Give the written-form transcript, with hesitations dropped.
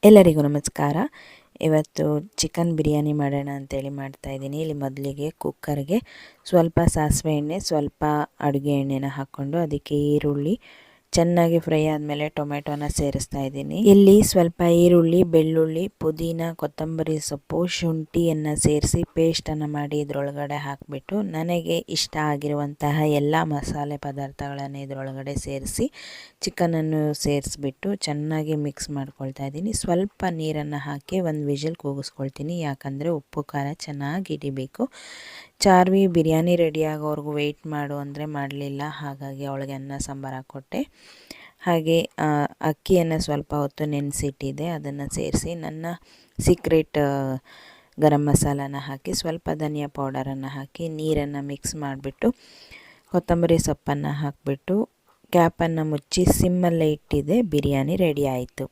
ಎಲ್ಲರಿಗೂ ನಮಸ್ಕಾರ. ಇವತ್ತು ಚಿಕನ್ ಬಿರಿಯಾನಿ ಮಾಡೋಣ ಅಂತೇಳಿ ಮಾಡ್ತಾಯಿದ್ದೀನಿ. ಇಲ್ಲಿ ಮೊದಲಿಗೆ ಕುಕ್ಕರ್ಗೆ ಸ್ವಲ್ಪ ಸಾಸಿವೆ ಎಣ್ಣೆ, ಸ್ವಲ್ಪ ಅಡುಗೆ ಎಣ್ಣೆನ ಹಾಕ್ಕೊಂಡು ಅದಕ್ಕೆ ಈರುಳ್ಳಿ ಚೆನ್ನಾಗಿ ಫ್ರೈ ಆದಮೇಲೆ ಟೊಮೆಟೊನ ಸೇರಿಸ್ತಾ ಇದ್ದೀನಿ. ಇಲ್ಲಿ ಸ್ವಲ್ಪ ಈರುಳ್ಳಿ, ಬೆಳ್ಳುಳ್ಳಿ, ಪುದೀನ, ಕೊತ್ತಂಬರಿ ಸೊಪ್ಪು, ಶುಂಠಿಯನ್ನು ಸೇರಿಸಿ ಪೇಸ್ಟನ್ನು ಮಾಡಿ ಇದರೊಳಗಡೆ ಹಾಕಿಬಿಟ್ಟು ನನಗೆ ಇಷ್ಟ ಆಗಿರುವಂತಹ ಎಲ್ಲ ಮಸಾಲೆ ಪದಾರ್ಥಗಳನ್ನು ಇದರೊಳಗಡೆ ಸೇರಿಸಿ ಚಿಕನನ್ನು ಸೇರಿಸ್ಬಿಟ್ಟು ಚೆನ್ನಾಗಿ ಮಿಕ್ಸ್ ಮಾಡ್ಕೊಳ್ತಾ ಇದ್ದೀನಿ. ಸ್ವಲ್ಪ ನೀರನ್ನು ಹಾಕಿ ಒಂದು ವಿಷಲ್ ಕೂಗಿಸ್ಕೊಳ್ತೀನಿ, ಯಾಕಂದರೆ ಉಪ್ಪು ಖಾರ ಚೆನ್ನಾಗಿ ಹಿಡಿಬೇಕು. ಚಾರ್ವಿ ಬಿರಿಯಾನಿ ರೆಡಿ ಆಗೋವರೆಗೂ ವೆಯ್ಟ್ ಮಾಡು ಅಂದರೆ ಮಾಡಲಿಲ್ಲ, ಹಾಗಾಗಿ ಅವಳಿಗೆ ಅನ್ನ ಸಾಂಬಾರು ಹಾಕ್ಕೊಟ್ಟೆ. ಹಾಗೆ ಅಕ್ಕಿಯನ್ನು ಸ್ವಲ್ಪ ಹೊತ್ತು ನೆನೆಸಿಟ್ಟಿದ್ದೆ, ಅದನ್ನು ಸೇರಿಸಿ ನನ್ನ ಸೀಕ್ರೆಟ್ ಗರಂ ಮಸಾಲಾನ ಹಾಕಿ ಸ್ವಲ್ಪ ಧನಿಯಾ ಪೌಡರನ್ನು ಹಾಕಿ ನೀರನ್ನು ಮಿಕ್ಸ್ ಮಾಡಿಬಿಟ್ಟು ಕೊತ್ತಂಬರಿ ಸೊಪ್ಪನ್ನು ಹಾಕಿಬಿಟ್ಟು ಕ್ಯಾಪನ್ನು ಮುಚ್ಚಿ ಸಿಮ್ಮಲ್ಲೇ ಇಟ್ಟಿದ್ದೆ. ಬಿರಿಯಾನಿ ರೆಡಿ ಆಯಿತು.